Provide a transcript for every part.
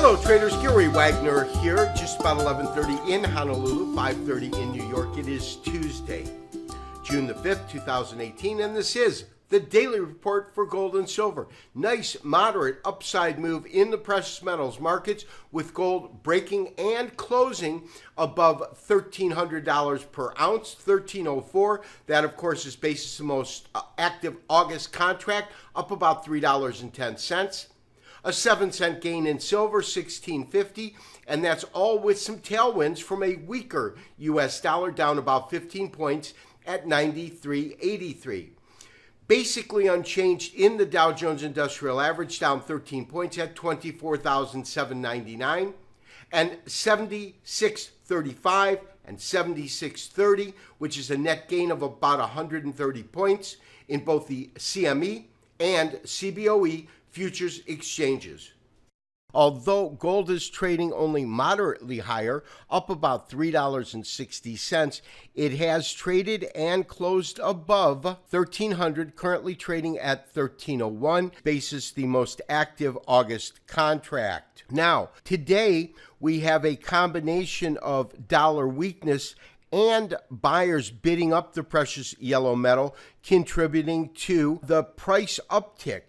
Hello traders, Gary Wagner here, just about 11:30 in Honolulu, 5:30 in New York. It is Tuesday, June the 5th, 2018, and this is the daily report for gold and silver. Nice, moderate upside move in the precious metals markets, with gold breaking and closing above $1,300 per ounce, 1304. That, of course, is basis the most active August contract, up about $3.10. A 7-cent gain in silver, $16.50, and that's all with some tailwinds from a weaker U.S. dollar, down about 15 points at 93.83. Basically unchanged in the Dow Jones Industrial Average, down 13 points at 24,799, and 76.35 and 76.30, which is a net gain of about 130 points in both the CME and CBOE futures exchanges. Although gold is trading only moderately higher, up about $3.60, it has traded and closed above 1,300, currently trading at 1,301, basis the most active August contract. Now, today we have a combination of dollar weakness and buyers bidding up the precious yellow metal, contributing to the price uptick.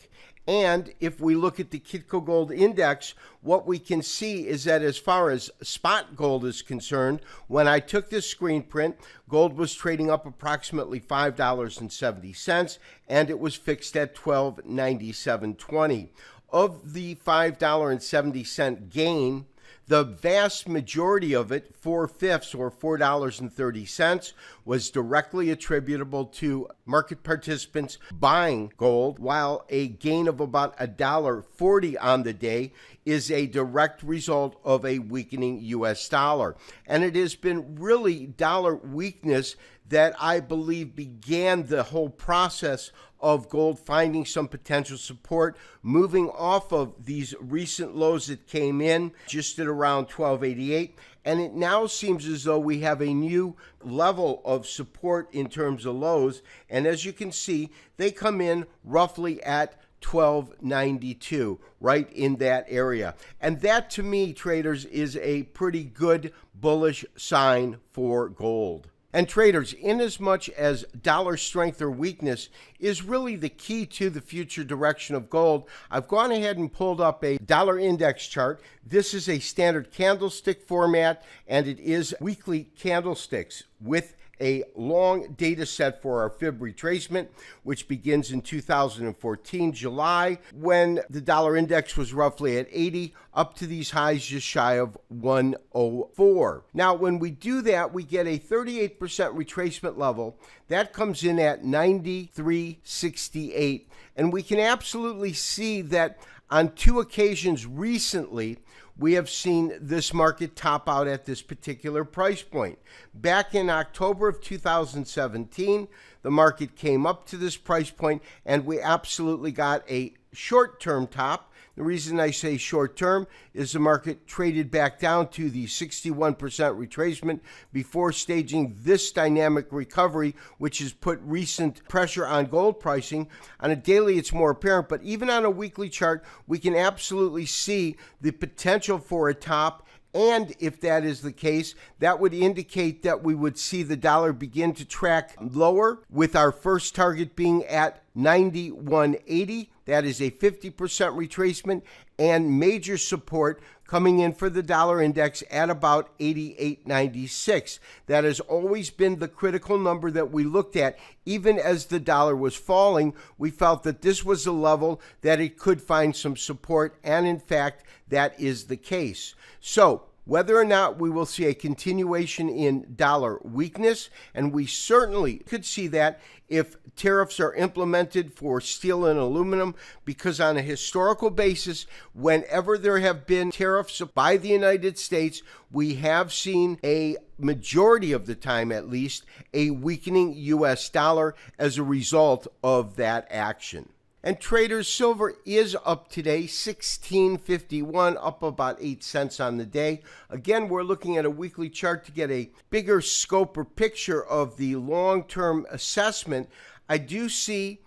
And if we look at the Kitco Gold Index, what we can see is that as far as spot gold is concerned, when I took this screen print, gold was trading up approximately $5.70, and it was fixed at $12.9720. Of the $5.70 gain, the vast majority of it, 4/5 or $4.30, was directly attributable to market participants buying gold, while a gain of about $1.40 on the day is a direct result of a weakening U.S. dollar. And it has been really dollar weakness that I believe began the whole process of gold finding some potential support, moving off of these recent lows that came in just at around 1288. And it now seems as though we have a new level of support in terms of lows. And as you can see, they come in roughly at 1292, right in that area. And that, to me, traders, is a pretty good bullish sign for gold. And traders, inasmuch as dollar strength or weakness is really the key to the future direction of gold, I've gone ahead and pulled up a dollar index chart. This is a standard candlestick format, and it is weekly candlesticks with a long data set for our fib retracement, which begins in 2014, July, when the dollar index was roughly at 80, up to these highs just shy of 104. Now, when we do that, we get a 38% retracement level. That comes in at 93.68, and we can absolutely see that on two occasions recently, we have seen this market top out at this particular price point. Back in October of 2017, the market came up to this price point, and we absolutely got a short-term top. The reason I say short-term is the market traded back down to the 61% retracement before staging this dynamic recovery, which has put recent pressure on gold pricing. On a daily, it's more apparent, but even on a weekly chart, we can absolutely see the potential for a top. And if that is the case, that would indicate that we would see the dollar begin to track lower, with our first target being at 91.80. That is a 50% retracement, and major support coming in for the dollar index at about 88.96. That has always been the critical number that we looked at. Even as the dollar was falling, we felt that this was a level that it could find some support, and in fact, that is the case. So, whether or not we will see a continuation in dollar weakness, and we certainly could see that if tariffs are implemented for steel and aluminum, because on a historical basis, whenever there have been tariffs by the United States, we have seen a majority of the time, at least, a weakening U.S. dollar as a result of that action. And traders, silver is up today, $16.51, up about 8 cents on the day. Again, we're looking at a weekly chart to get a bigger scope or picture of the long-term assessment. I do see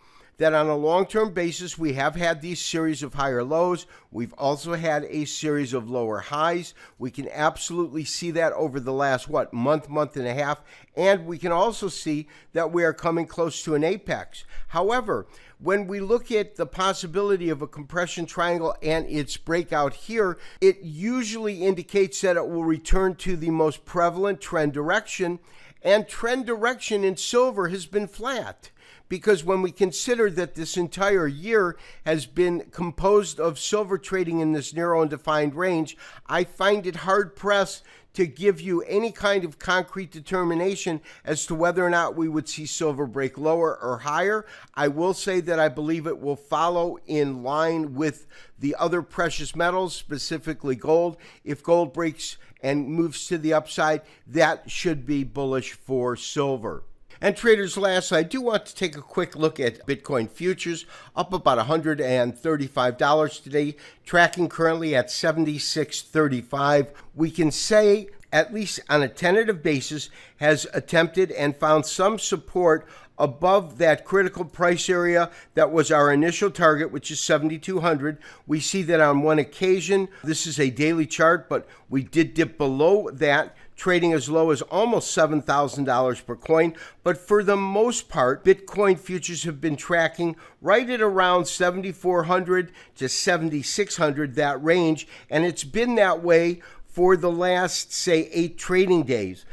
that on a long-term basis, we have had these series of higher lows. We've also had a series of lower highs. We can absolutely see that over the last, month and a half. And we can also see that we are coming close to an apex. However, when we look at the possibility of a compression triangle and its breakout here, it usually indicates that it will return to the most prevalent trend direction. And trend direction in silver has been flat. Because when we consider that this entire year has been composed of silver trading in this narrow and defined range, I find it hard-pressed to give you any kind of concrete determination as to whether or not we would see silver break lower or higher. I will say that I believe it will follow in line with the other precious metals, specifically gold. If gold breaks and moves to the upside, that should be bullish for silver. And traders, last, I do want to take a quick look at Bitcoin futures, up about $135 today, tracking currently at 76.35. We can say, at least on a tentative basis, has attempted and found some support above that critical price area that was our initial target, which is 7,200. We see that on one occasion. This is a daily chart, but we did dip below that, trading as low as almost $7,000 per coin. But for the most part, Bitcoin futures have been tracking right at around 7,400 to 7,600, that range. And it's been that way for the last, say, 8 trading days.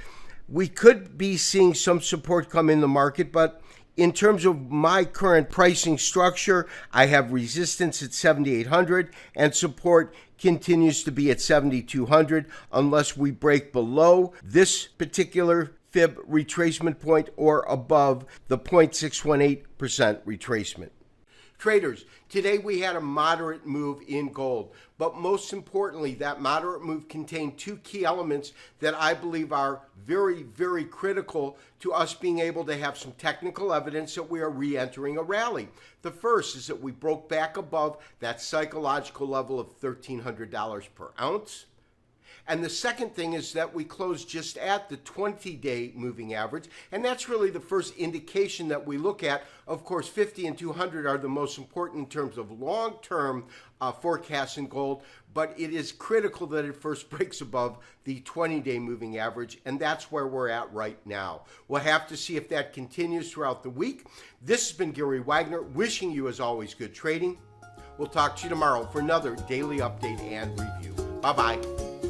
We could be seeing some support come in the market, but in terms of my current pricing structure, I have resistance at 7,800 and support continues to be at 7,200 unless we break below this particular fib retracement point or above the 0.618% retracement. Traders, today we had a moderate move in gold, but most importantly, that moderate move contained 2 key elements that I believe are very, very critical to us being able to have some technical evidence that we are re-entering a rally. The first is that we broke back above that psychological level of $1,300 per ounce. And the second thing is that we closed just at the 20-day moving average, and that's really the first indication that we look at. Of course, 50 and 200 are the most important in terms of long-term forecasts in gold, but it is critical that it first breaks above the 20-day moving average, and that's where we're at right now. We'll have to see if that continues throughout the week. This has been Gary Wagner, wishing you, as always, good trading. We'll talk to you tomorrow for another daily update and review. Bye-bye.